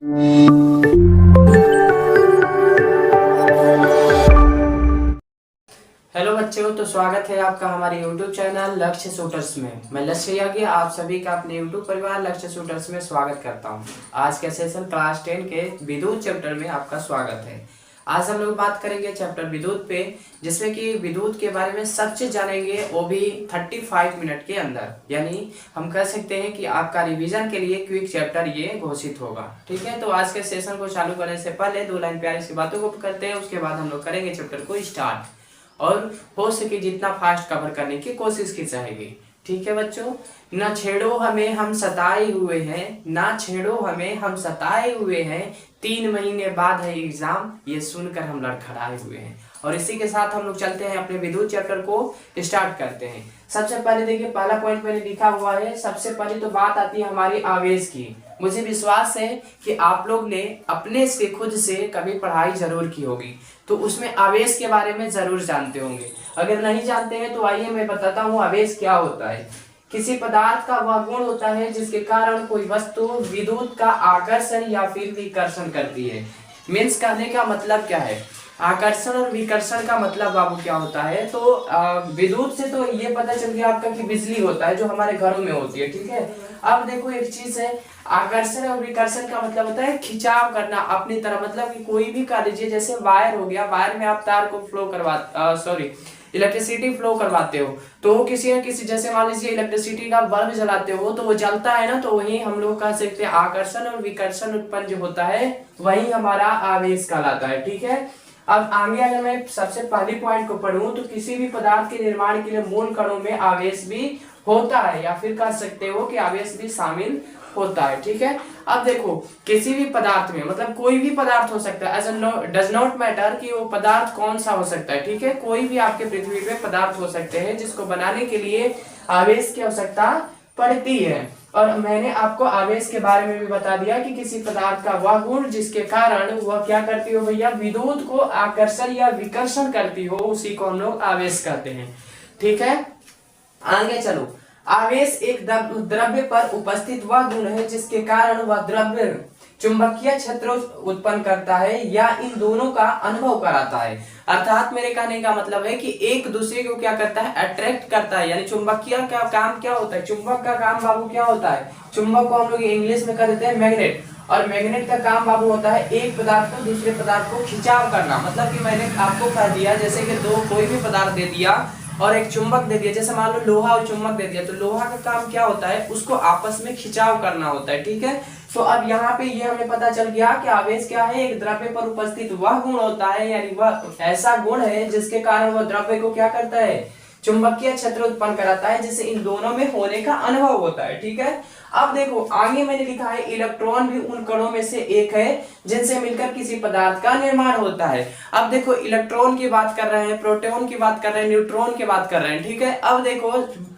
Hello बच्चों, तो स्वागत है आपका हमारे YouTube चैनल लक्ष्य शूटर्स में। मैं लक्ष्य यागी आप सभी का अपने YouTube परिवार लक्ष्य शूटर्स में स्वागत करता हूं। आज के सेशन क्लास 10 के विद्युत चैप्टर में आपका स्वागत है। आज हम लोग बात करेंगे चैप्टर विद्युत पे, जिसमें कि विद्युत के बारे में सब चीज जानेंगे, वो भी 35 मिनट के अंदर। यानी हम कह सकते हैं कि आपका रिवीजन के लिए क्विक चैप्टर ये घोषित होगा। ठीक है, तो आज के सेशन को चालू करने से पहले 2 लाइन प्यारी सी बातों को करते हैं, उसके बाद हम लोग करेंगे चैप्टर को स्टार्ट और हो सके जितना फास्ट कवर करने की कोशिश की जाएगी। ठीक है बच्चों, ना छेड़ो हमें हम सताए हुए हैं, ना छेड़ो हमें हम सताए हुए हैं, 3 महीने बाद है एग्जाम, ये सुनकर हम लड़खड़ाए हुए हैं। और इसी के साथ हम लोग चलते हैं अपने विद्युत चैप्टर को स्टार्ट करते हैं। सबसे पहले देखिए, पहला पॉइंट मैंने लिखा हुआ है। सबसे पहले तो बात आती है हमारी आवेश की। मुझे विश्वास है कि आप लोग ने अपने से खुद से कभी पढ़ाई जरूर की होगी, तो उसमें आवेश के बारे में जरूर जानते होंगे। अगर नहीं जानते हैं तो आइए मैं बताता हूँ आवेश क्या होता है। किसी पदार्थ का वह गुण होता है जिसके कारण कोई वस्तु विद्युत का आकर्षण या फिर विकर्षण करती है। मीन्स कहने का मतलब क्या है, आकर्षण और विकर्षण का मतलब बाबू क्या होता है। तो विद्युत से तो ये पता चल गया आपका कि बिजली होता है जो हमारे घरों में होती है। ठीक है, अब देखो एक चीज है, आकर्षण और विकर्षण का मतलब होता है खिंचाव करना अपनी तरफ। मतलब कि कोई भी कर लीजिए, जैसे वायर हो गया, वायर में आप तार को फ्लो इलेक्ट्रिसिटी फ्लो करवाते हो, तो किसी न किसी, जैसे मान लीजिए इलेक्ट्रिसिटी का बल्ब जलाते हो तो वो जलता है ना, तो वही हम लोग कह सकते हैं आकर्षण और विकर्षण उत्पन्न जो होता है वही हमारा आवेश कहलाता है। ठीक है, अब आगे अगर मैं सबसे पहले पॉइंट को पढ़ूं तो किसी भी पदार्थ के निर्माण के लिए मूल कणों में आवेश भी होता है, या फिर कह सकते हो कि आवेश भी शामिल होता है। ठीक है, अब देखो किसी भी पदार्थ में, मतलब कोई भी पदार्थ हो सकता है, डज नॉट मैटर कि वो पदार्थ कौन सा हो सकता है। ठीक है, कोई भी आपके पृथ्वी पे पदार्थ हो सकते हैं जिसको बनाने के लिए आवेश की आवश्यकता पड़ती है। और मैंने आपको आवेश के बारे में भी बता दिया कि किसी पदार्थ का वह गुण जिसके कारण वह क्या करती हो भैया, विद्युत को आकर्षण या विकर्षण करती हो, उसी को हम लोग आवेश कहते हैं। ठीक है, आगे चलो। आवेश एक द्रव्य पर उपस्थित वह गुण है जिसके कारण वह द्रव्य चुंबकीय क्षेत्र उत्पन्न करता है या इन दोनों का अनुभव कराता है। अर्थात मेरे कहने का मतलब है कि एक दूसरे को क्या करता है, अट्रैक्ट करता है। यानी चुंबकीय का काम क्या होता है, चुंबक का काम बाबू क्या होता है, चुंबक को हम लोग इंग्लिश में कहते हैं मैग्नेट। और मैग्नेट का काम बाबू होता है एक पदार्थ को दूसरे पदार्थ को खिंचाव करना। मतलब कि मैंने आपको कह दिया, जैसे कि कोई भी पदार्थ दे दिया और एक चुंबक दे दिया, जैसे मान लो लोहा और चुंबक दे दिया, तो लोहा का काम क्या होता है, उसको आपस में खिंचाव करना होता है। ठीक है, तो अब यहाँ पे ये हमें पता चल गया कि आवेश क्या है, एक द्रव्य पर उपस्थित वह गुण होता है, यानी वह ऐसा गुण है जिसके कारण वह द्रव्य को क्या करता है, चुंबकीय क्षेत्र उत्पन्न कराता है, जिससे इन दोनों में होने का अनुभव होता है। ठीक है, अब देखो आगे मैंने लिखा है इलेक्ट्रॉन भी उन कणों में से एक है जिनसे मिलकर किसी पदार्थ का निर्माण होता है। अब देखो इलेक्ट्रॉन की बात कर रहे हैं, प्रोटॉन की बात कर रहे हैं, न्यूट्रॉन की बात कर रहे हैं। ठीक है, अब देखो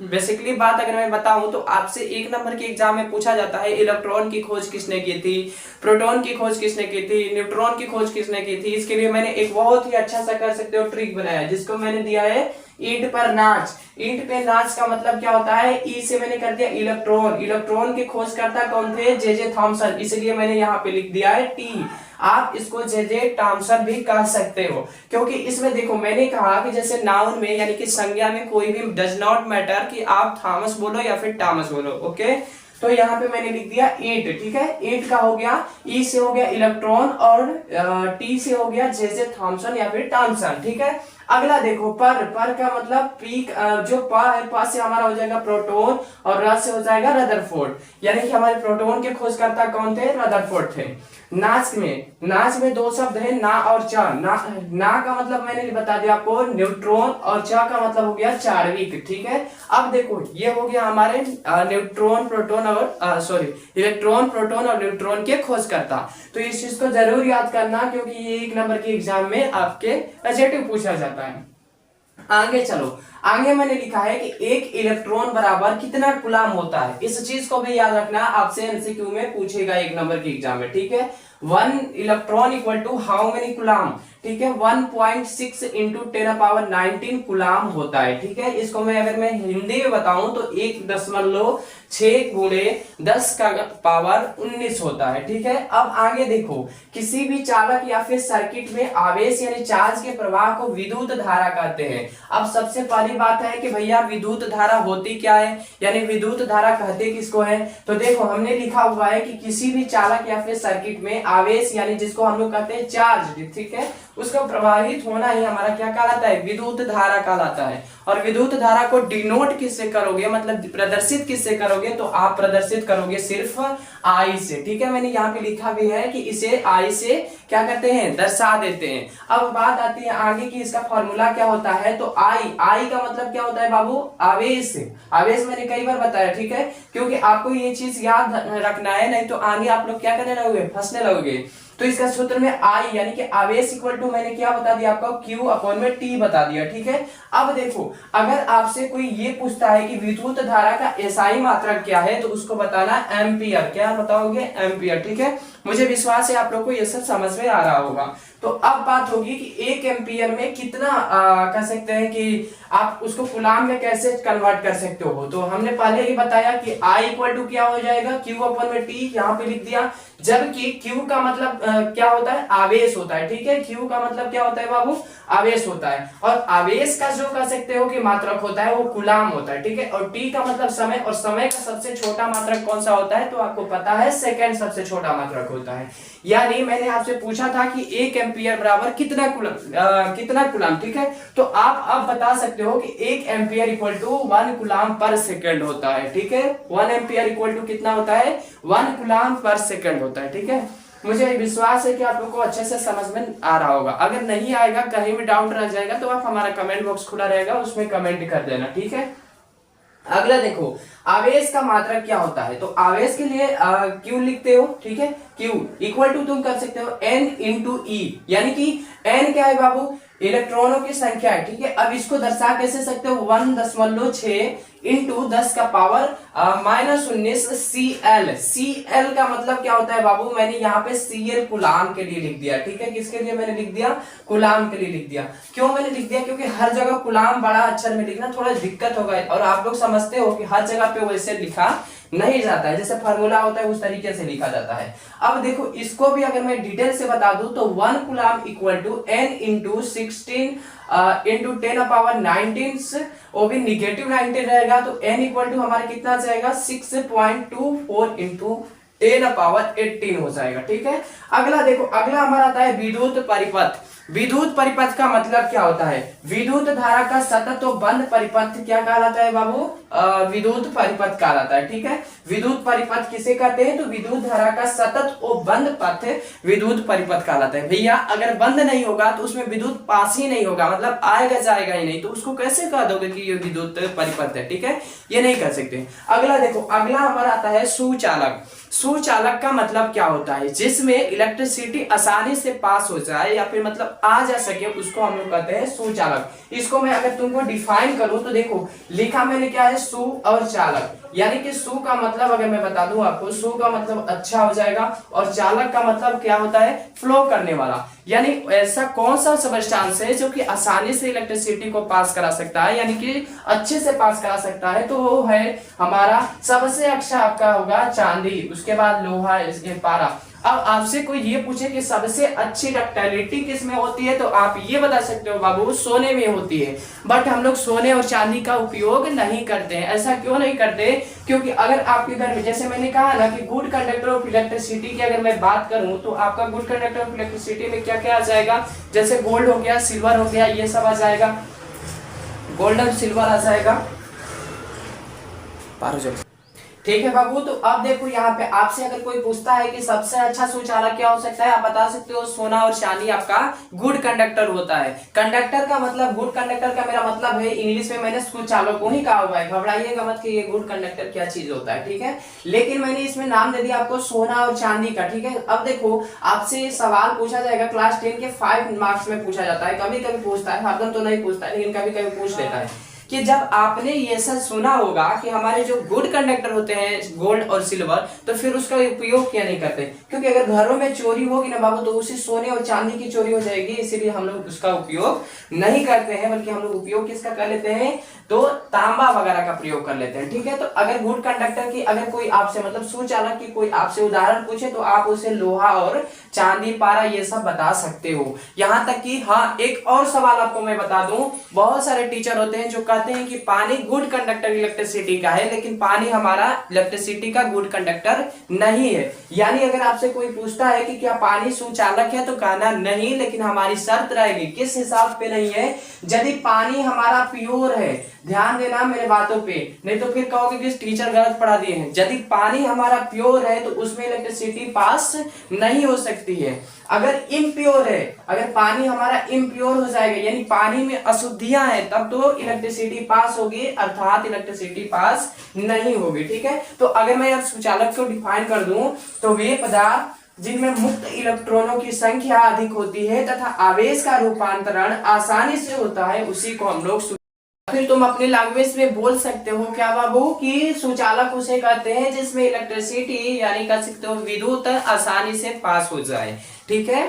बेसिकली बात अगर मैं बताऊं तो आपसे 1 नंबर के एग्जाम में पूछा जाता है इलेक्ट्रॉन की खोज किसने की थी, प्रोटॉन की खोज किसने की थी, न्यूट्रॉन की खोज किसने की थी। इसके लिए मैंने एक बहुत ही अच्छा सा कर सकते हो ट्रिक बनाया, जिसको मैंने दिया है ईंट पर नाच। ईंट पे नाच का मतलब क्या होता है, ई से मैंने कर दिया इलेक्ट्रॉन। इलेक्ट्रॉन की खोजकर्ता कौन थे, जे थॉमसन, इसलिए मैंने यहाँ पे लिख दिया है टी। आप इसको जे थॉमसन भी कह सकते हो, क्योंकि इसमें देखो मैंने कहा कि जैसे नाउन में यानी कि संज्ञा में कोई भी डज नॉट मैटर कि आप थॉमस बोलो या फिर टॉमस बोलो। ओके, तो यहाँ पे मैंने लिख दिया ईंट। ठीक है, ईंट का हो गया, ई से हो गया इलेक्ट्रॉन और टी से हो गया जे थॉमसन या फिर टॉमसन। ठीक है, अगला देखो पर का मतलब पीक, जो प है, प से हमारा हो जाएगा प्रोटॉन और र से हो जाएगा रदरफोर्ड, यानी कि हमारे प्रोटॉन के खोजकर्ता कौन थे, रदरफोर्ड थे। नाच में 2 शब्द है, ना और च। ना का मतलब मैंने बता दिया आपको न्यूट्रॉन, और च का मतलब हो गया चार्विक। ठीक है, अब देखो ये हो गया हमारे न्यूट्रॉन प्रोटॉन और इलेक्ट्रॉन प्रोटॉन और न्यूट्रॉन के खोजकर्ता। तो इस चीज को जरूर याद करना, क्योंकि ये 1 नंबर के एग्जाम में आपके एडजेक्टिव पूछा जाता है। आगे चलो, आगे मैंने लिखा है कि एक इलेक्ट्रॉन बराबर कितना कूलम होता है। इस चीज को भी याद रखना, आपसे एमसीक्यू में पूछेगा 1 नंबर के एग्जाम में। ठीक है, 1 electron equal to how many coulomb. ठीक है 1.6 इंटू 10⁻19 कूलाम होता है। ठीक है, इसको मैं अगर मैं हिंदी में बताऊं तो 1.6 गुणे 10 का पावर 19 होता है। ठीक है, अब आगे देखो, किसी भी चालक या फिर सर्किट में आवेश यानी चार्ज के प्रवाह को विद्युत धारा कहते हैं। अब सबसे पहली बात है कि भैया विद्युत धारा होती क्या है, यानी विद्युत धारा कहते किसको है। तो देखो हमने लिखा हुआ है कि किसी भी चालक या फिर सर्किट में आवेश यानी जिसको हम लोग कहते हैं चार्ज, ठीक है, उसका प्रवाहित होना ही हमारा क्या कहलाता है, विद्युत धारा कहलाता है। और विद्युत धारा को डिनोट किससे करोगे, मतलब प्रदर्शित किससे करोगे, तो आप प्रदर्शित करोगे सिर्फ आई से। ठीक है, मैंने यहाँ पे लिखा भी है कि इसे आई से क्या करते हैं, दर्शा देते हैं। अब बात आती है आगे की इसका फॉर्मूला क्या होता है। तो आई का मतलब क्या होता है बाबू, आवेश। आवेश मैंने कई बार बताया, ठीक है, क्योंकि आपको ये चीज याद रखना है, नहीं तो आगे आप लोग क्या करने लगोगे, फंसने लगोगे। तो इसका सूत्र में आई यानी कि आवेश इक्वल टू मैंने क्या बता दिया आपको, क्यू अपॉन में टी बता दिया। ठीक है, अब देखो अगर आपसे कोई ये पूछता है कि विद्युत धारा का एसआई मात्रक क्या है, तो उसको बताना एम्पियर। क्या बताओगे, एम्पियर। ठीक है, मुझे विश्वास है आप लोग को ये सब समझ में आ रहा होगा। तो अब बात होगी कि 1 एम्पियर में कितना कह सकते हैं कि आप उसको कूलाम में कैसे कन्वर्ट कर सकते हो। तो हमने पहले ही बताया कि आई इक्वल टू क्या हो जाएगा, क्यू अपॉन में टी, यहाँ पे लिख दिया। जबकि क्यू का मतलब क्या होता है, आवेश होता है। ठीक है, क्यू का मतलब क्या होता है बाबू, आवेश होता है। और आवेश का जो कह सकते हो कि मात्रक होता है वो कूलाम होता है। ठीक है, और टी का मतलब समय, और समय का सबसे छोटा मात्रक कौन सा होता है, तो आपको पता है सेकंड सबसे छोटा मात्रक होता है। यानी मैंने आपसे पूछा था कि 1 एम्पियर बराबर कितना कूलाम। ठीक है, तो आप अब बता सकते हो कि 1 एम्पियर इक्वल टू 1 कूलाम पर सेकंड होता है। ठीक है, 1 एम्पियर इक्वल टू कितना होता है, 1 कूलाम पर सेकंड होता है। ठीक है, मुझे विश्वास है कि आप लोगों को अच्छे से समझ में आ रहा होगा। अगर नहीं आएगा, कहीं भी डाउट रह जाएगा, तो आप हमारा कमेंट बॉक्स खुला रहेगा, उसमें कमेंट कर देना। ठीक है, अगला देखो आवेश का मात्रक क्या होता है। तो आवेश के लिए क्यू लिखते हो। ठीक है, क्यू इक्वल टू तुम कर सकते हो एन इंटू ई, यानी कि एन क्या है बाबू, इलेक्ट्रॉनों की संख्या है। ठीक है, अब इसको दर्शा कैसे सकते हो, 1.6 इंटू 10 का पावर -19 CL। CL का मतलब क्या होता है बाबू, मैंने यहाँ पे CL कूलाम के लिए लिख दिया। ठीक है, किसके लिए मैंने लिख दिया, कूलाम के लिए लिख दिया। क्यों मैंने लिख दिया, क्योंकि हर जगह कूलाम बड़ा अक्षर में लिखना थोड़ा दिक्कत होगा, और आप लोग समझते हो कि हर जगह पे वैसे लिखा नहीं जाता है, जैसे फार्मूला होता है उस तरीके से लिखा जाता है। अब देखो इसको भी अगर मैं डिटेल से बता दूं तो 1 coulomb equal to n into 16 into 10⁻19, वो भी निगेटिव 19 रहेगा। तो n इक्वल टू हमारा कितना जाएगा, 6.24 इंटू 10⁻18 हो जाएगा। ठीक है, अगला देखो, अगला हमारा आता है विद्युत परिपथ। विद्युत परिपथ का मतलब क्या होता है, विद्युत धारा का सतत व बंद परिपथ क्या कहलाता है बाबू, विद्युत परिपथ कहलाता है। ठीक है, विद्युत परिपथ किसे कहते हैं, तो विद्युत धारा का सतत व बंद पथ विद्युत परिपथ कहलाता है। भैया अगर बंद नहीं होगा तो उसमें विद्युत पास ही नहीं होगा, मतलब आएगा जाएगा ही नहीं, तो उसको कैसे कह दोगे कि ये विद्युत परिपथ है। ठीक है, ये नहीं कर सकते। अगला देखो, अगला हमारा आता है सुचालक। सुचालक का मतलब क्या होता है, जिसमें इलेक्ट्रिसिटी आसानी से पास हो जाए या फिर मतलब आ जा सके, उसको हम लोग कहते हैं सुचालक। इसको मैं अगर तुमको डिफाइन करूं तो देखो लिखा मैंने क्या है, सु और चालक। यानी कि सु का मतलब अगर मैं बता दूं आपको, सु का मतलब अच्छा हो जाएगा, और चालक का मतलब क्या होता है, फ्लो करने वाला। यानी ऐसा कौन सा सबस्टेंस है जो कि आसानी से इलेक्ट्रिसिटी को पास करा सकता है, यानी कि अच्छे से पास करा सकता है, तो वो है हमारा सबसे अच्छा आपका होगा चांदी, उसके बाद लोहा, इसके पारा। अब आपसे कोई ये पूछे कि सबसे अच्छी डक्टिलिटी किस में होती है, तो आप ये बता सकते हो बाबू सोने में होती है। बट हम लोग सोने और चांदी का उपयोग नहीं करते हैं। ऐसा क्यों नहीं करते, क्योंकि अगर आपके घर में, जैसे मैंने कहा ना कि गुड कंडक्टर ऑफ इलेक्ट्रिसिटी की अगर मैं बात करूं तो आपका गुड कंडक्टर ऑफ इलेक्ट्रिसिटी में क्या क्या आ जाएगा, जैसे गोल्ड हो गया, सिल्वर हो गया, ये सब आ जाएगा, गोल्ड और सिल्वर आ जाएगा। ठीक है बाबू, तो अब देखो यहाँ पे आपसे अगर कोई पूछता है कि सबसे अच्छा सुचालक क्या हो सकता है, आप बता सकते हो सोना और चांदी आपका गुड कंडक्टर होता है। कंडक्टर का मतलब, गुड कंडक्टर का मेरा मतलब है, इंग्लिश में मैंने सुचालक को ही कहा हुआ है, घबराइएगा मत कि ये गुड कंडक्टर क्या चीज होता है। ठीक है, लेकिन मैंने इसमें नाम दे दिया आपको सोना और चांदी का। ठीक है, अब देखो आपसे सवाल पूछा जाएगा क्लास 10 के 5 मार्क्स में पूछा जाता है, कभी कभी पूछता है, हरदम तो नहीं पूछता है, लेकिन कभी कभी पूछ लेता है। कि जब आपने ये सब सुना होगा कि हमारे जो गुड कंडक्टर होते हैं गोल्ड और सिल्वर, तो फिर उसका उपयोग क्या नहीं करते, क्योंकि अगर घरों में चोरी होगी ना बाबू तो उसी सोने और चांदी की चोरी हो जाएगी, इसीलिए हम लोग उसका उपयोग नहीं करते हैं, बल्कि हम लोग उपयोग किसका कर लेते हैं, तो तांबा वगैरह का प्रयोग कर लेते हैं। ठीक है, तो अगर गुड कंडक्टर की अगर कोई आपसे मतलब सुचालक की कोई आपसे उदाहरण पूछे तो आप उसे लोहा और चांदी पारा ये सब बता सकते हो। यहां तक कि हाँ, एक और सवाल आपको मैं बता दूं, बहुत सारे टीचर होते हैं जो कहते हैं कि पानी गुड कंडक्टर इलेक्ट्रिसिटी का है, लेकिन पानी हमारा इलेक्ट्रिसिटी का गुड कंडक्टर नहीं है। यानी अगर आपसे कोई पूछता है कि क्या पानी सुचालक है, तो कहना नहीं, लेकिन हमारी शर्त रहेगी किस हिसाब पे नहीं है, यदि पानी हमारा प्योर है, ध्यान देना मेरे बातों पे, नहीं तो फिर कहोगे कि टीचर गलत पढ़ा दिए हैं। यदि पानी हमारा प्योर है तो उसमें इलेक्ट्रिसिटी पास नहीं हो सकती है। अगर इम्प्योर है, अगर पानी हमारा इम्प्योर हो जाएगा यानी पानी में अशुद्धियां हैं, तब तो इलेक्ट्रिसिटी पास होगी, अर्थात इलेक्ट्रिसिटी पास नहीं होगी। ठीक है, तो अगर मैं अब सुचालक को डिफाइन कर दूं तो वे पदार्थ जिनमें मुक्त इलेक्ट्रॉनों की संख्या अधिक होती है तथा आवेश का रूपांतरण आसानी से होता है, उसी को हम लोग। फिर तुम अपनी लैंग्वेज में बोल सकते हो क्या बाबू कि सुचालक उसे कहते हैं जिसमें इलेक्ट्रिसिटी यानी कह सकते हो विद्युत आसानी से पास हो जाए। ठीक है,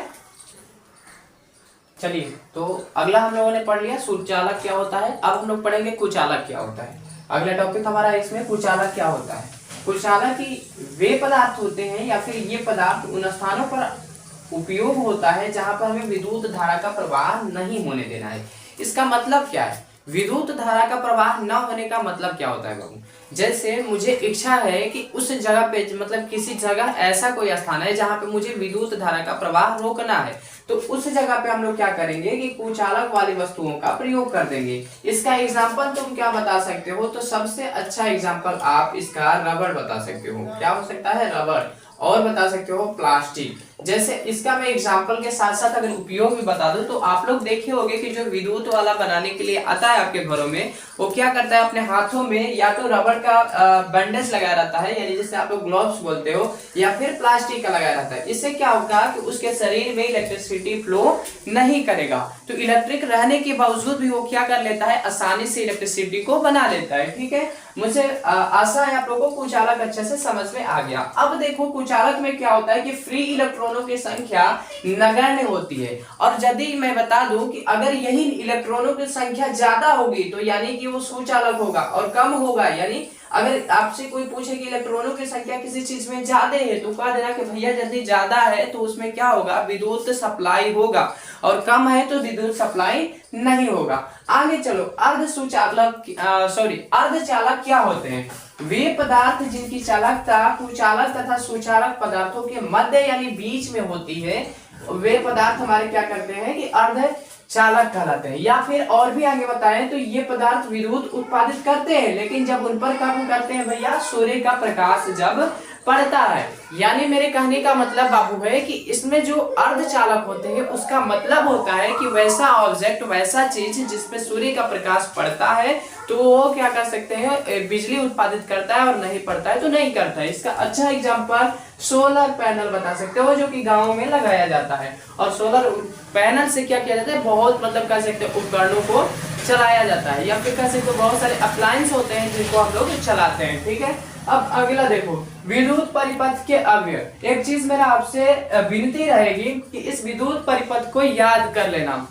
चलिए तो अगला हम लोगों ने पढ़ लिया सुचालक क्या होता है। अब हम लोग पढ़ेंगे कुचालक क्या होता है। अगला टॉपिक हमारा इसमें कुचालक क्या होता है। कुचालक ही वे पदार्थ होते हैं या फिर ये पदार्थ उन स्थानों पर उपयोग होता है जहां पर हमें विद्युत धारा का प्रवाह नहीं होने देना है। इसका मतलब क्या है, विद्युत धारा का प्रवाह न होने का मतलब क्या होता है बाबू, जैसे मुझे इच्छा है कि उस जगह पे मतलब किसी जगह ऐसा कोई स्थान है जहां पे मुझे विद्युत धारा का प्रवाह रोकना है, तो उस जगह पे हम लोग क्या करेंगे कि कुचालक वाली वस्तुओं का प्रयोग कर देंगे। इसका एग्जाम्पल तुम क्या बता सकते हो, तो सबसे अच्छा एग्जाम्पल आप इसका रबड़ बता सकते हो। क्या हो सकता है, रबड़, और बता सकते हो प्लास्टिक। जैसे इसका मैं एग्जांपल के साथ साथ अगर उपयोग भी बता दूं तो आप लोग देखे होंगे कि जो विद्युत वाला बनाने के लिए आता है आपके घरों में, वो क्या करता है अपने हाथों में या तो रबड़ का बैंडेज लगाया रहता है, यानी जिसे आप लोग ग्लोव्स बोलते हो, या फिर प्लास्टिक का लगाया रहता है। इससे क्या होगा कि उसके शरीर में इलेक्ट्रिसिटी फ्लो नहीं करेगा, तो इलेक्ट्रिक रहने के बावजूद भी वो क्या कर लेता है, आसानी से इलेक्ट्रिसिटी को बना लेता है। ठीक है, मुझे आशा है आप लोगों को कुचालक अच्छे से समझ में आ गया। अब देखो कुचालक में क्या होता है कि फ्री इलेक्ट्रॉनों की संख्या नगण्य होती है, और यदि मैं बता दूं कि अगर यही इलेक्ट्रॉनों की संख्या ज्यादा होगी तो यानी कि वो सुचालक होगा, और कम होगा यानी अगर आपसे कोई पूछे कि इलेक्ट्रॉनों की संख्या किसी चीज में ज्यादा है तो कह देना कि भैया यदि ज्यादा है तो उसमें क्या होगा, विद्युत सप्लाई होगा, और कम है तो विद्युत सप्लाई नहीं होगा। आगे चलो, अर्धचालक क्या होते हैं। वे पदार्थ जिनकी चालकता कुचालक तथा सुचालक पदार्थों के मध्य यानी बीच में होती है, वे पदार्थ हमारे क्या करते हैं कि अर्धचालक कहलाते हैं। या फिर और भी आगे बताएं तो ये पदार्थ विद्युत उत्पादित करते हैं, लेकिन जब उन पर कब करते हैं भैया, सूर्य का प्रकाश जब पड़ता है। यानी मेरे कहने का मतलब बाबू है कि इसमें जो अर्धचालक होते हैं उसका मतलब होता है कि वैसा ऑब्जेक्ट, वैसा चीज जिसपे सूर्य का प्रकाश पड़ता है तो वो क्या कर सकते हैं, बिजली उत्पादित करता है, और नहीं पड़ता है तो नहीं करता है। इसका अच्छा एग्जांपल सोलर पैनल बता सकते हो जो कि गाँव में लगाया जाता है, और सोलर पैनल से क्या किया जाता है, बहुत मतलब कह सकते हैं उपकरणों को चलाया जाता है, या फिर कह सकते हो बहुत सारे अप्लायंस होते हैं जिनको हम लोग चलाते हैं। ठीक है, अब अगला देखो विद्युत परिपथ के अवयव। एक चीज मेरा आपसे विनती रहेगी कि इस विद्युत परिपथ को याद कर लेना,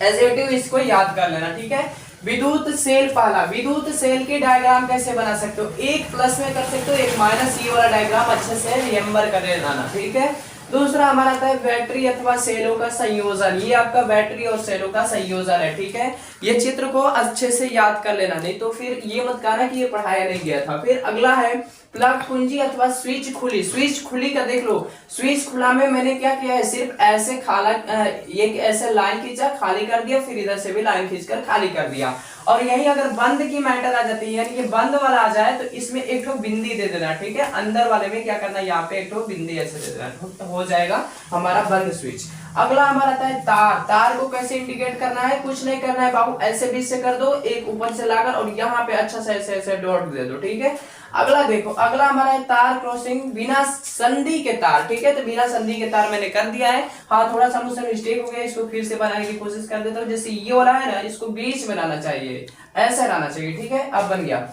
एज इट इज इसको याद कर लेना। ठीक है, विद्युत सेल, पहला विद्युत सेल की डायग्राम कैसे बना सकते हो, एक प्लस में कर सकते हो, एक माइनस, ये वाला डायग्राम अच्छे से रिमेंबर कर लेना। ठीक है, दूसरा हमारा आता है बैटरी अथवा सेलों का संयोजन, ये आपका बैटरी और सेलों का संयोजन है। ठीक है, ये चित्र को अच्छे से याद कर लेना, नहीं तो फिर ये मत कहना कि ये पढ़ाया नहीं गया था। फिर अगला है प्लग कुंजी अथवा स्विच खुली। स्विच खुली का देख लो, स्विच खुला में मैंने क्या किया है, सिर्फ ऐसे खाला एक ऐसे लाइन खींचा, खाली कर दिया, फिर इधर से भी लाइन खींचकर खाली कर दिया। और यही अगर बंद की मैटर आ जाती है, यानी कि बंद वाला आ जाए तो इसमें एक ठो बिंदी दे देना। ठीक है, अंदर वाले में क्या करना, यहाँ पे एक ठो बिंदी ऐसे दे देना, हो जाएगा हमारा बंद स्विच। अगला हमारा आता है तार। तार को कैसे इंडिकेट करना है, कुछ नहीं करना है बाबू, ऐसे बीच से कर दो, एक ऊपर से लाकर और यहाँ पे अच्छा से ऐसे ऐसे डॉट दे दो। ठीक है, अगला देखो, अगला हमारा है तार क्रॉसिंग बिना संधि के तार, ठीक है। तो बिना संधि के तार मैंने कर दिया है। हाँ, थोड़ा सा मुझसे मिस्टेक हो गया, इसको फिर से बनाने की कोशिश कर देता हूँ। जैसे ये वाला है ना, इसको बीच में लाना चाहिए, ऐसा लाना चाहिए, ठीक है। अब बन गया।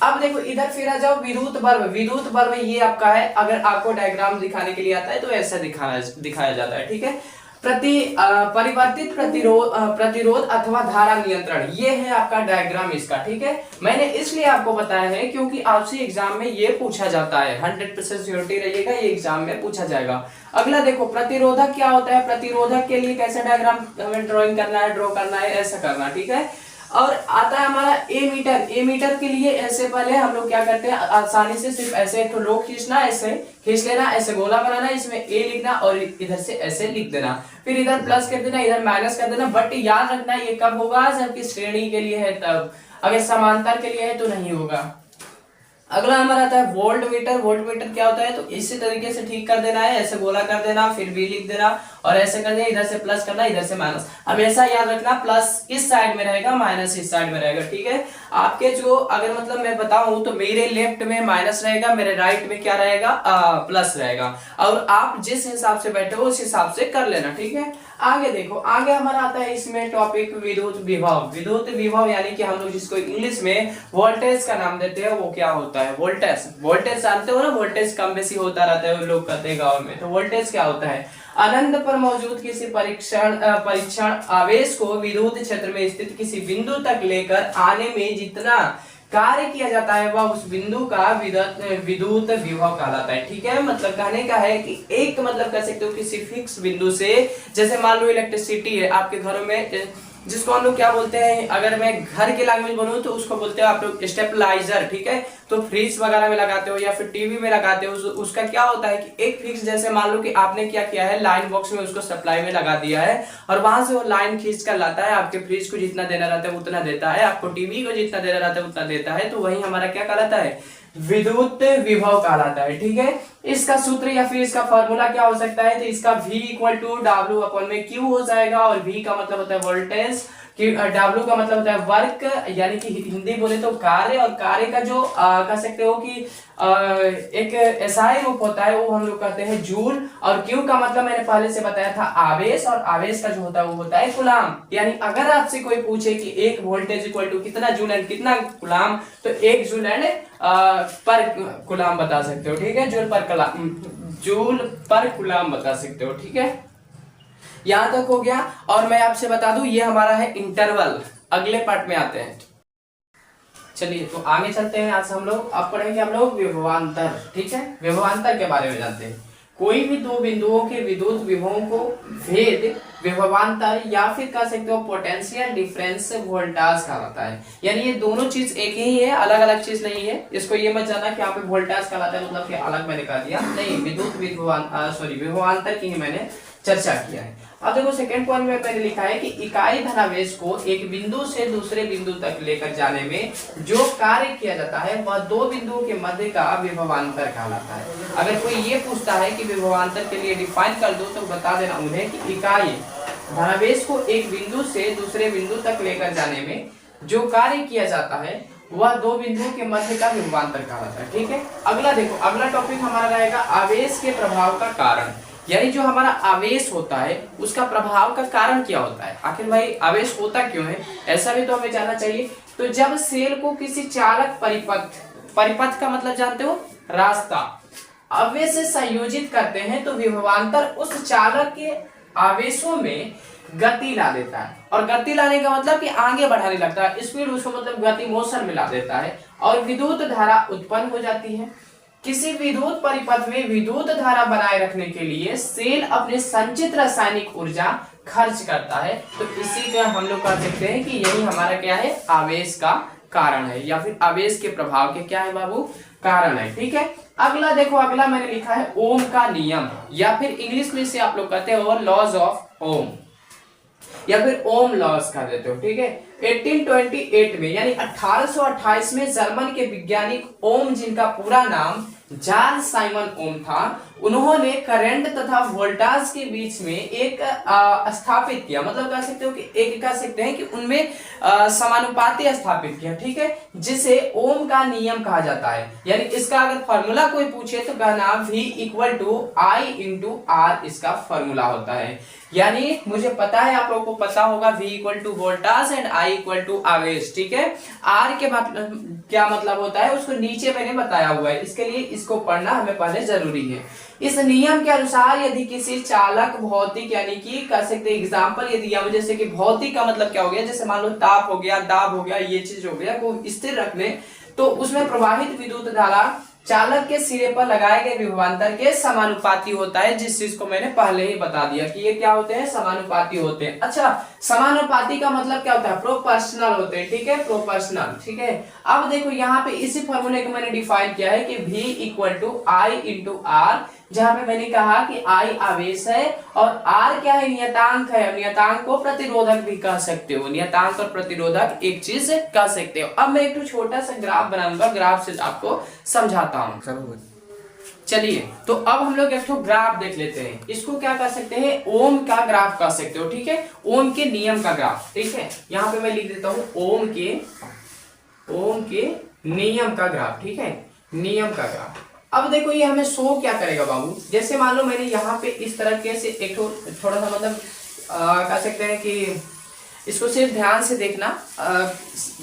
अब देखो इधर फिर आ जाओ, विद्युत बल्ब। विद्युत बल्ब ये आपका है, अगर आपको डायग्राम दिखाने के लिए आता है तो ऐसा दिखाया जाता है, ठीक है। परिवर्तित प्रतिरोध अथवा धारा नियंत्रण, ये है आपका डायग्राम इसका, ठीक है। मैंने इसलिए आपको बताया है क्योंकि आपसे एग्जाम में ये पूछा जाता है, 100% श्योरिटी रहिएगा, ये एग्जाम में पूछा जाएगा। अगला देखो, प्रतिरोधक क्या होता है। प्रतिरोधक के लिए कैसे डायग्राम हमें ड्रॉ करना है, ऐसा करना, ठीक है। और आता है हमारा एमीटर। एमीटर के लिए ऐसे पहले हम लोग क्या करते हैं, आसानी से सिर्फ ऐसे एक लो खींचना, ऐसे खींच लेना, ऐसे गोला बनाना, इसमें ए लिखना और इधर से ऐसे लिख देना, फिर इधर प्लस कर देना, इधर माइनस कर देना। बट याद रखना ये कब होगा, जबकि श्रेणी के लिए है तब, अगर समांतर के लिए है तो नहीं होगा। अगला हमारा आता है वोल्ट मीटर। वोल्ट मीटर क्या होता है, तो इसी तरीके से ठीक कर देना है, ऐसे गोला कर देना, फिर भी लिख देना और ऐसे कर देना, इधर से प्लस करना, इधर से माइनस। हमेशा याद रखना प्लस इस साइड में रहेगा, माइनस इस साइड में रहेगा, ठीक है। आपके जो अगर मतलब मैं बताऊं तो मेरे लेफ्ट में माइनस रहेगा, मेरे राइट में क्या रहेगा, प्लस रहेगा। और आप जिस हिसाब से बैठे हो उस हिसाब से कर लेना, ठीक है। आगे देखो, आगे हमारा आता है इसमें टॉपिक विद्युत विभव। विद्युत विभव यानी कि हम लोग जिसको इंग्लिश में वोल्टेज का नाम देते हैं, वो क्या होता है, वोल्टेज। वोल्टेज जानते हो ना, वोल्टेज कम बेसी होता रहता है, वो लोग कहते हैं गाँव में। तो वोल्टेज क्या होता है, अनंत पर मौजूद किसी परीक्षण आवेश को विद्युत क्षेत्र में स्थित किसी बिंदु तक लेकर आने में जितना कार्य किया जाता है वह उस बिंदु का विद्युत विभव कहलाता है, ठीक है। मतलब कहने का है कि एक मतलब कह सकते हो किसी फिक्स बिंदु से, जैसे मान लो इलेक्ट्रिसिटी है आपके घरों में, जिसको हम लोग क्या बोलते हैं, अगर मैं घर की लैंग्वेज बोलूं तो उसको बोलते हो आप लोग स्टेबलाइजर, ठीक है। तो फ्रिज वगैरह में लगाते हो या फिर टीवी में लगाते हो, उसका क्या होता है कि एक फिक्स, जैसे मान लो कि आपने क्या किया है, लाइन बॉक्स में उसको सप्लाई में लगा दिया है और वहां से वो लाइन खींच कर लाता है, आपके फ्रिज को जितना देना रहता है उतना देता है, आपको टीवी को जितना देना रहता है उतना देता है। तो वही हमारा क्या कहलाता है, विद्युत विभव कहलाता है, ठीक है। इसका सूत्र या फिर इसका फॉर्मूला क्या हो सकता है, तो इसका V equal to W upon में Q हो जाएगा। और V का मतलब होता है वोल्टेज, W का मतलब होता है वर्क, यानी कि हिंदी बोले तो कार्य, और कार्य का जो कह सकते हो कि एक एसआई रूप होता है, वो हम लोग कहते हैं जूल। और Q का मतलब मैंने पहले से बताया था आवेश, और आवेश का जो होता है वो होता है कुलाम। यानी अगर आपसे कोई पूछे कि एक वोल्टेज इक्वल टू कितना जूल एंड कितना कुलाम, तो एक जूल एंड पर कुलाम बता सकते हो, ठीक है। जूल पर कुलाम बता सकते हो, ठीक है। यहां तक हो गया। और मैं आपसे बता दूं ये हमारा है इंटरवल। अगले पार्ट में आते हैं, चलिए तो आगे चलते हैं। आज हम लोग अब पढ़ेंगे हम लोग विभवांतर, ठीक है। विभवांतर के बारे में जानते हैं। कोई भी दो बिंदुओं के विद्युत विभवों को भेद विभवांतर या फिर कह सकते हो पोटेंशियल डिफरेंस वोल्टाज कहलाता है। यानी ये दोनों चीज एक ही है, अलग अलग चीज नहीं है। इसको ये मत जाना कि यहाँ पे वोल्टाज कहलाता है मतलब कि अलग मैंने कह दिया, नहीं। विद्युत विभवांतर की ही मैंने चर्चा किया है। अब देखो सेकंड पॉइंट में मैंने लिखा है कि इकाई धनावेश को एक बिंदु से दूसरे बिंदु तक लेकर जाने में जो कार्य किया जाता है वह दो बिंदुओं के मध्य का विभवांतर कहलाता है। अगर कोई ये पूछता है कि विभवांतर के लिए डिफाइन कर दो, तो बता देना उन्हें कि इकाई धनावेश को एक बिंदु से दूसरे बिंदु तक लेकर जाने में जो कार्य किया जाता है वह दो बिंदुओं के मध्य का विभवांतर कहलाता है, ठीक है। अगला देखो, अगला टॉपिक हमारा रहेगा आवेश के प्रभाव का कारण। यानी जो हमारा आवेश होता है उसका प्रभाव का कारण क्या होता है। आखिर भाई आवेश होता क्यों है, ऐसा भी तो हमें जानना चाहिए। तो जब सेल को किसी चालक परिपथ का मतलब जानते हो, रास्ता, आवेश से संयोजित करते हैं तो विभवांतर उस चालक के आवेशों में गति ला देता है। और गति लाने का मतलब कि आगे बढ़ाने लगता है, स्पीड उसको मतलब गति, मोशन में ला देता है और विद्युत धारा उत्पन्न हो जाती है। किसी विद्युत परिपथ में विद्युत धारा बनाए रखने के लिए सेल अपने संचित रासायनिक ऊर्जा खर्च करता है। तो इसी का हम लोग कह सकते हैं कि यही हमारा क्या है, आवेश का कारण है, या फिर आवेश के प्रभाव के क्या है बाबू, कारण है, ठीक है। अगला देखो, अगला मैंने लिखा है ओम का नियम, या फिर इंग्लिश में से आप लोग कहते हो लॉज ऑफ ओम, या फिर ओम लॉस कह देते हो, ठीक है। 1828 में यानी 1828 में जर्मन के वैज्ञानिक ओम, जिनका पूरा नाम चार्ल्स साइमन ओम था, उन्होंने करंट तथा वोल्टेज के बीच में एक स्थापित किया, मतलब कह सकते हो कि एक कह सकते हैं कि उनमें समानुपाती स्थापित किया, ठीक है, जिसे ओम का नियम कहा जाता है। यानी इसका अगर फॉर्मूला कोई पूछे तो कहना V equal to I into R इसका फॉर्मूला होता है। यानी मुझे पता है, आप लोगों को पता होगा V equal to voltage and I equal to आवेश, ठीक है। R के मतलब क्या मतलब होता है उसको नीचे मैंने बताया हुआ है, इसके लिए इसको पढ़ना हमें पहले जरूरी है। इस नियम के अनुसार यदि किसी चालक भौतिक यानी कि कह सकते एग्जाम्पल ये दिया हुआ, जैसे कि भौतिक का मतलब क्या हो गया, जैसे मान लो ताप हो गया, दाब हो गया, ये चीज हो गया को स्थिर रख ले तो उसमें प्रवाहित विद्युत धारा चालक के सिरे पर लगाए गए विभवांतर के समानुपाती होता है, जिस चीज को मैंने पहले ही बता दिया कि ये क्या होते हैं, समानुपाती होते हैं। अच्छा, समानुपाती का मतलब क्या होता है, प्रोपोर्शनल होते हैं, ठीक है, प्रोपोर्शनल, ठीक है। अब देखो यहाँ पे इसी फॉर्मूले को मैंने डिफाइन किया है कि V equal to I into R, जहां पे मैंने कहा कि I आवेश है और R क्या है, नियतांक है। नियतांक को प्रतिरोधक भी कह सकते हो, नियतांक और प्रतिरोधक एक चीज कह सकते हो। अब मैं एक छोटा सा ग्राफ बनाऊंगा, ग्राफ से आपको समझाता हूं। चलिए, तो अब हम लोग एक ग्राफ देख लेते हैं। इसको क्या कह सकते हैं, ओम का ग्राफ कह सकते हो, ठीक है, ओम के नियम का ग्राफ, ठीक है। यहाँ पे मैं लिख देता हूं ओम के नियम का ग्राफ, ठीक है, नियम का ग्राफ। अब देखो ये हमें शो क्या करेगा बाबू, जैसे मान लो मैंने यहाँ पे इस तरह से एक थोड़ा सा मतलब कह सकते हैं कि इसको सिर्फ ध्यान से देखना,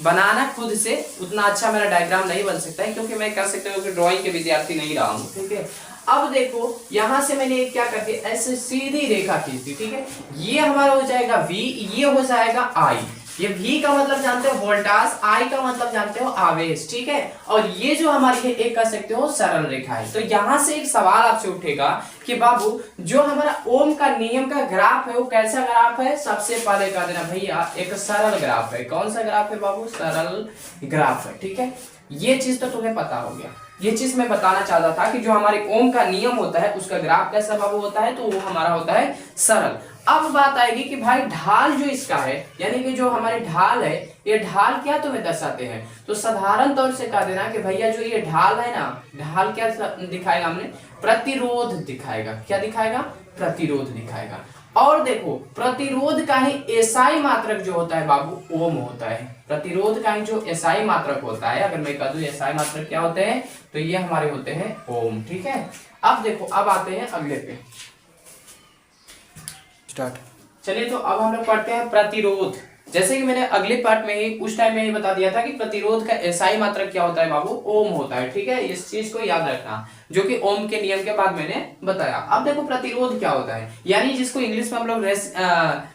बनाना खुद से उतना अच्छा मेरा डायग्राम नहीं बन सकता है, क्योंकि मैं कह सकते हो कि ड्राइंग के विद्यार्थी नहीं रहा हूँ, ठीक है। अब देखो यहाँ से मैंने क्या कर दिया, ऐसे सीधी रेखा खींच दी, ठीक है, ये हमारा हो जाएगा V, ये हो जाएगा I। ये V का मतलब जानते हो वोल्टेज, I का मतलब जानते हो आवेश, ठीक है। और ये जो हमारी है एक कह सकते हो सरल रेखा है। तो यहाँ से एक सवाल आपसे उठेगा कि बाबू जो हमारा ओम का नियम का ग्राफ है वो कैसा ग्राफ है, सबसे पहले कह देना भैया एक सरल ग्राफ है। कौन सा ग्राफ है बाबू, सरल ग्राफ है, ठीक है। ये चीज तो तुम्हें पता हो गया। ये चीज मैं बताना चाहता था कि जो हमारे ओम का नियम होता है उसका ग्राफ कैसा बाबू होता है, तो वो हमारा होता है सरल। अब बात आएगी कि भाई ढाल जो इसका है, यानी कि जो हमारे ढाल है, ये ढाल क्या तुम्हें दर्शाते हैं, तो साधारण तौर से कह देना कि भैया जो ये ढाल है ना, ढाल क्या दिखाएगा, हमने प्रतिरोध दिखाएगा। क्या दिखाएगा, प्रतिरोध दिखाएगा। और देखो प्रतिरोध का ही एसआई मात्रक जो होता है बाबू ओम होता है। प्रतिरोध का ही जो एसआई मात्रक होता है, अगर मैं कह दूं एसआई मात्रक क्या होते हैं, तो ये हमारे होते हैं ओम, ठीक है। अब देखो, अब आते हैं अगले पे, स्टार्ट। चलिए, तो अब हम लोग पढ़ते हैं प्रतिरोध। जैसे कि मैंने अगले पार्ट में ही उस टाइम में ही बता दिया था कि प्रतिरोध का एसआई मात्रक क्या होता है बाबू, ओम होता है, ठीक है। इस चीज को याद रखना, जो कि ओम के नियम के बाद मैंने बताया। अब देखो प्रतिरोध क्या होता है, यानी जिसको इंग्लिश में हम लोग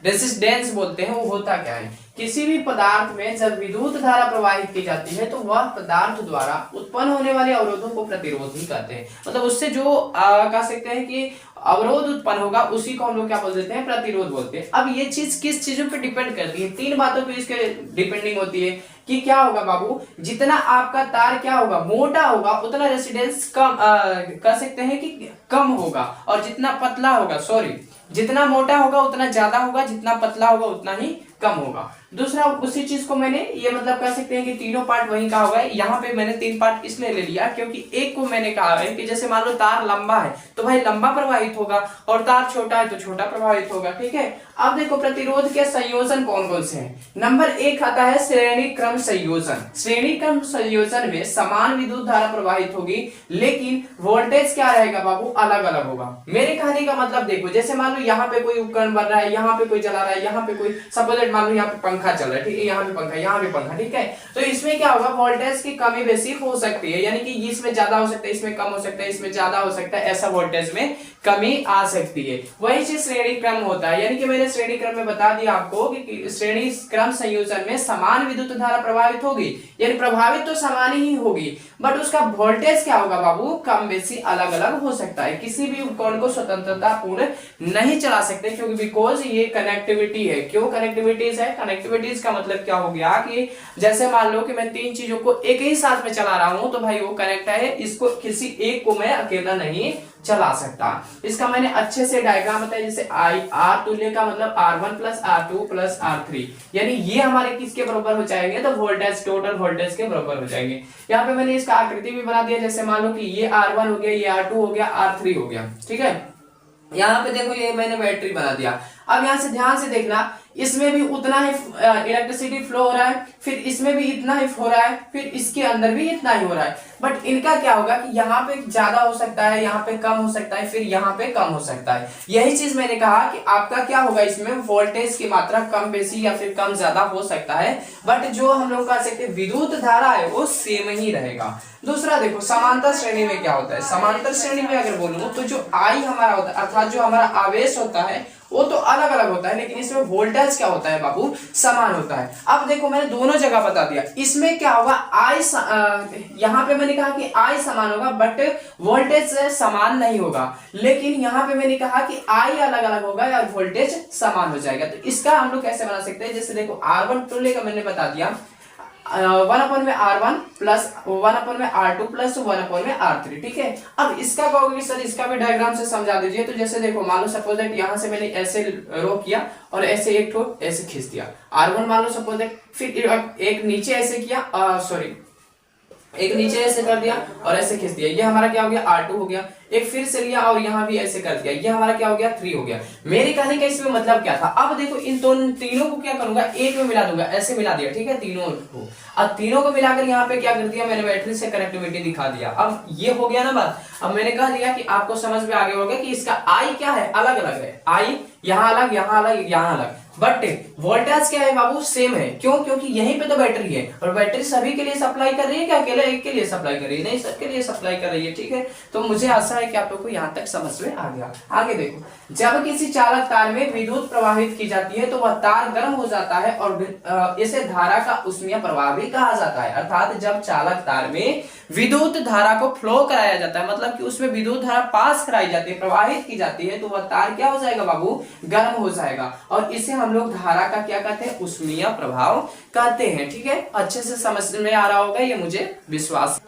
रेसिस्टेंस बोलते हैं, वो होता क्या है, किसी भी पदार्थ में जब विद्युत धारा प्रवाहित की जाती है तो वह पदार्थ द्वारा उत्पन्न होने वाले अवरोधों को प्रतिरोध ही कहते हैं। मतलब उससे जो कह सकते हैं कि अवरोध उत्पन्न होगा उसी को हम लोग क्या बोल देते हैं, प्रतिरोध बोलते हैं। अब ये चीज किस चीजों पे डिपेंड करती है, तीन बातों पे इसके डिपेंडिंग होती है कि क्या होगा बाबू, जितना आपका तार क्या होगा, मोटा होगा, उतना रेसिस्टेंस कम कह सकते हैं कि कम होगा, और जितना पतला होगा, सॉरी, जितना मोटा होगा उतना ज्यादा होगा, जितना पतला होगा उतना ही कम होगा। दूसरा, उसी चीज को मैंने ये मतलब कह सकते हैं कि तीनों पार्ट वही कहा हुआ है। यहाँ पे मैंने तीन पार्ट इसलिए ले लिया क्योंकि एक को मैंने कहा है कि जैसे मान लो तार लंबा है तो भाई लंबा प्रवाहित होगा, और तार छोटा है तो छोटा प्रवाहित होगा, ठीक है। अब देखो प्रतिरोध के संयोजन कौन कौन से हैं। नंबर एक आता है श्रेणी क्रम संयोजन। श्रेणी क्रम संयोजन में समान विद्युत धारा प्रवाहित होगी, लेकिन वोल्टेज क्या रहेगा बाबू, अलग अलग होगा। मेरे कहने का मतलब देखो, जैसे मान लो यहाँ पे कोई उपकरण बन रहा है, यहाँ पे कोई चला रहा है, यहाँ पे कोई सपोज मान लो यहाँ पे पंखा चल रहा है, ठीक है, यहाँ पे पंखा, यहाँ पे पंखा, ठीक है। तो इसमें क्या होगा, वोल्टेज की कमी बेसी हो सकती है, यानी कि इसमें ज्यादा हो सकता है, इसमें कम हो सकता है, इसमें ज्यादा हो सकता है, ऐसा वोल्टेज में कमी आ सकती है। वही चीज श्रेणी क्रम होता है, यानी कि मैंने श्रेणी क्रम में बता दिया आपको कि श्रेणी क्रम संयोजन में समान विद्युत धारा प्रवाहित होगी, यानी प्रभावित तो समान ही होगी, बट उसका वोल्टेज क्या होगा बाबू, कम बेसी अलग अलग हो सकता है। किसी भी उपकरण को स्वतंत्रता पूर्ण नहीं चला सकते, क्योंकि बिकॉज ये कनेक्टिविटी है। क्यों कनेक्टिविटीज है, कनेक्टिविटीज का मतलब क्या हो गया कि जैसे मान लो कि मैं तीन चीजों को एक ही साथ में चला रहा हूं, तो भाई वो कनेक्ट है, इसको किसी एक को मैं अकेला नहीं चला सकता है। इसका मैंने अच्छे से डायग्राम बताया, जैसे आई आर तुल्य का मतलब R1 plus R2 plus R3, यानी ये हमारे किसके बराबर हो जाएंगे, तो वोल्टेज, टोटल वोल्टेज के बराबर हो जाएंगे। यहाँ पे मैंने इसका आकृति भी बना दिया, जैसे मान लो कि ये R1 हो गया, ये R2 हो गया, R3 हो गया, ठीक है। यहाँ पे देखो ये मैंने बैटरी बना दिया। अब यहाँ से ध्यान से देखना, इसमें भी उतना ही इलेक्ट्रिसिटी फ्लो हो रहा है, फिर इसमें भी इतना ही हो रहा है, फिर इसके अंदर भी इतना ही हो रहा है। बट इनका क्या होगा कि यहाँ पे ज्यादा हो सकता है, यहाँ पे कम हो सकता है, फिर यहाँ पे कम हो सकता है। यही चीज मैंने कहा कि आपका क्या होगा, इसमें वोल्टेज की मात्रा कम बेसी या फिर कम ज्यादा हो सकता है, बट जो हम लोग कह सकते हैं विद्युत धारा है वो सेम ही रहेगा। दूसरा देखो समांतर श्रेणी में क्या होता है, समांतर श्रेणी में अगर बोलूं तो जो आई हमारा होता है, अर्थात जो हमारा आवेश होता है वो तो अलग अलग होता है, लेकिन इसमें वोल्टेज क्या होता है बाबू, समान होता है। अब देखो मैंने दोनों जगह बता दिया, इसमें क्या होगा आई यहाँ पे मैंने कहा कि आई समान होगा बट वोल्टेज समान नहीं होगा, लेकिन यहाँ पे मैंने कहा कि आई अलग अलग होगा और वोल्टेज समान हो जाएगा। तो इसका हम लोग कैसे बना सकते हैं, जैसे देखो R1 तुल्य का मैंने बता दिया 1/R1 plus 1/R2 plus 1/R3, ठीक है। अब इसका कहोगे सर इसका भी डायग्राम से समझा दीजिए, तो जैसे देखो मान लो सपोज दैट यहाँ से मैंने ऐसे रो किया और ऐसे एक ठो ऐसे खींच दिया R1, मान लो सपोज दैट, फिर एक नीचे ऐसे किया, सॉरी एक नीचे ऐसे कर दिया और ऐसे खींच दिया, ये हमारा क्या हो गया R2 हो गया। एक फिर से लिया और यहाँ भी ऐसे कर दिया, ये हमारा क्या हो गया 3 हो गया। मेरे कहने का इसमें मतलब क्या था, अब देखो इन दोनों तीनों को क्या करूंगा, एक में मिला दूंगा, ऐसे मिला दिया, ठीक है, तीनों को। अब तीनों को मिलाकर यहाँ पे क्या कर दिया मैंने, बैटरी से कनेक्टिविटी दिखा दिया। अब ये हो गया ना बात। अब मैंने कह दिया कि आपको समझ में आगे होगा कि इसका आई क्या है, अलग अलग है, आई यहाँ अलग, यहाँ अलग, यहाँ अलग, बट वोल्टेज क्या है बाबू, सेम है। क्यों, क्योंकि यहीं पे तो बैटरी है और बैटरी सभी के लिए सप्लाई कर रही है, क्या अकेले एक के लिए सप्लाई कर रही है, नहीं सबके लिए सप्लाई कर रही है, ठीक है। तो मुझे आशा है कि आप लोग को यहाँ तक समझ में आ गया। आगे देखो, जब किसी चालक तार में विद्युत प्रवाहित की जाती है तो वह तार गर्म हो जाता है और इसे धारा का ऊष्मीय प्रवाह भी कहा जाता है। अर्थात जब चालक तार में विद्युत धारा को फ्लो कराया जाता है, मतलब कि उसमें विद्युत धारा पास कराई जाती है, प्रवाहित की जाती है, तो वह तार क्या हो जाएगा बाबू, गर्म हो जाएगा और इसे हम लोग धारा का क्या कहते हैं, ऊष्मीय प्रभाव कहते हैं, ठीक है। अच्छे से समझ में आ रहा होगा ये मुझे विश्वास।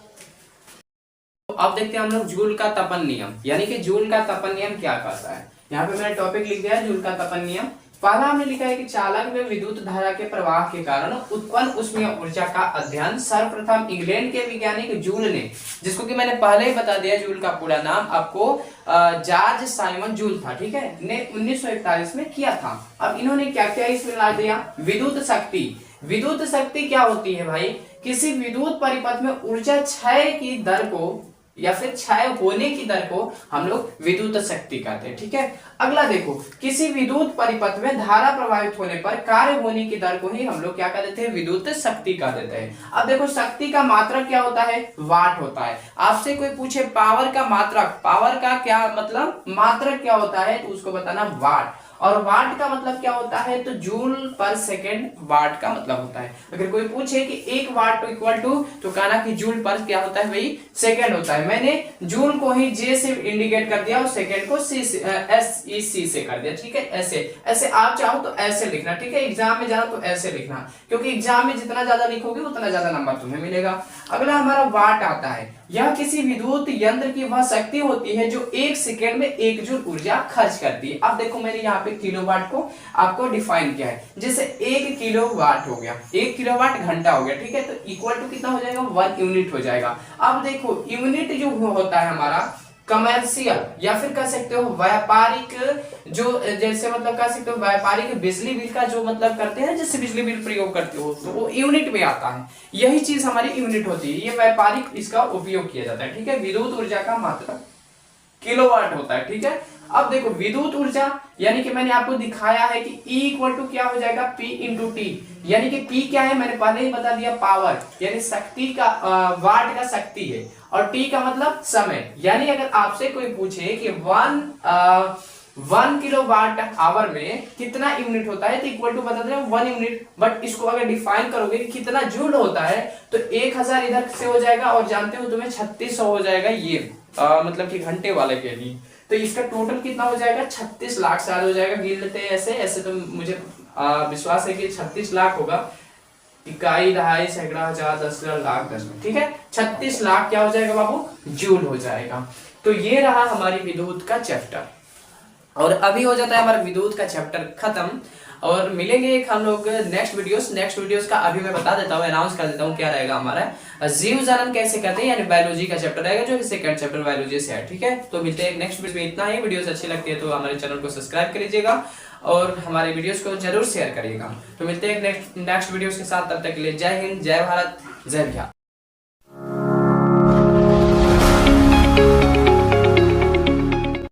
अब देखते हैं हम लोग जूल का तपन नियम, यानी कि जूल का तपन नियम क्या कहता है। यहाँ पे मैंने टॉपिक लिख दिया है जूल का तपन नियम। पहला हमने लिखा है कि चालक में विद्युत धारा के प्रवाह के कारण उत्पन्न ऊष्मीय ऊर्जा का अध्ययन सर्वप्रथम इंग्लैंड के वैज्ञानिक जूल ने, जिसको कि मैंने पहले ही बता दिया, जूल का पूरा नाम आपको जॉर्ज साइमन जूल था, ठीक है, ने 1941 में किया था। अब इन्होंने क्या क्या इसमें ला दिया, विद्युत शक्ति। विद्युत शक्ति क्या होती है भाई, किसी विद्युत परिपथ में ऊर्जा क्षय की दर को या फिर क्षय होने की दर को हम लोग विद्युत शक्ति कहते हैं, ठीक है। अगला देखो, किसी विद्युत परिपथ में धारा प्रवाहित होने पर कार्य होने की दर को ही हम लोग क्या कह देते हैं, विद्युत शक्ति कह देते हैं। अब देखो शक्ति का मात्रक क्या होता है, वाट होता है। आपसे कोई पूछे पावर का मात्रक, पावर का क्या मतलब मात्रक क्या होता है, तो उसको बताना वाट। और वाट का मतलब क्या होता है, तो जूल पर सेकेंड वाट का मतलब होता है। अगर कोई पूछे कि 1 वाट इक्वल टू, तो कहना कि जूल पर क्या होता है भाई, सेकेंड होता है। मैंने जूल को ही जे से इंडिकेट कर दिया और सेकेंड को सी से SEC से कर दिया, ठीक है। ऐसे ऐसे आप चाहो तो ऐसे लिखना, ठीक है। एग्जाम में जाओ तो ऐसे लिखना, क्योंकि एग्जाम में जितना ज्यादा लिखोगे उतना ज्यादा नंबर तुम्हें मिलेगा। अगला हमारा वाट आता है, यह किसी विद्युत यंत्र की वह शक्ति होती है जो 1 सेकेंड में 1 जूल ऊर्जा खर्च करती है। अब देखो मैंने यहाँ पे किलोवाट को आपको डिफाइन किया है, जैसे 1 किलोवाट हो गया, 1 किलोवाट घंटा हो गया, ठीक है। तो इक्वल टू कितना हो जाएगा, 1 यूनिट हो जाएगा। अब देखो यूनिट जो होता है हमारा कमर्शियल या फिर कह सकते हो व्यापारिक, जो जैसे मतलब कह सकते हो व्यापारिक बिजली बिल का जो मतलब करते हैं, जैसे बिजली बिल प्रयोग करते हो तो वो यूनिट में आता है। यही चीज हमारी यूनिट होती है, ये व्यापारिक इसका उपयोग किया जाता है, ठीक है। विद्युत ऊर्जा का मात्रक किलोवाट होता है, ठीक है। अब देखो विद्युत ऊर्जा, यानी कि मैंने आपको दिखाया है कि E इक्वल टू क्या हो जाएगा, P इंटू टी, यानी कि P क्या है मैंने पहले ही बता दिया, पावर यानी शक्ति का, वाट का शक्ति है, और T का मतलब समय। यानी अगर आपसे कोई पूछे कि 1 किलोवाट आवर में कितना यूनिट होता है, तो इक्वल टू बता दें 1 यूनिट। बट इसको अगर डिफाइन करोगे कि कितना जूल होता है, तो 1000 इधर से हो जाएगा और जानते हो तुम्हें 3600 हो जाएगा, ये मतलब कि घंटे वाले के लिए। तो इसका टोटल कितना हो जाएगा, 36 लाख शायद हो जाएगा। गिन लेते हैं ऐसे ऐसे, तो मुझे विश्वास है कि 36 लाख होगा, इकाई, दहाई, सैकड़ा, हजार, 10 लाख, 10 में, ठीक है। 36 लाख क्या हो जाएगा बाबू, जूल हो जाएगा। तो ये रहा हमारी विद्युत का चैप्टर, और अभी हो जाता है हमारा विद्युत का चैप्टर खत्म। और मिलेंगे एक हम लोग नेक्स्ट वीडियोस का अभी मैं बता देता हूँ, अनाउंस कर देता हूँ क्या रहेगा हमारा। जीव जनन कैसे करते हैं, यानी बायोलॉजी का चैप्टर रहेगा, जो सेकंड चैप्टर बायोलॉजी से है। ठीक है, तो मिलते हैं नेक्स्ट वीडियो में। इतना ही, वीडियोस अच्छी लगती है तो हमारे चैनल को सब्सक्राइब कर लीजिएगा और हमारे वीडियोस को जरूर शेयर करिएगा। तो मिलते हैं नेक्स्ट वीडियोस के साथ, तब तक के लिए जय हिंद, जय भारत, जय बिहार।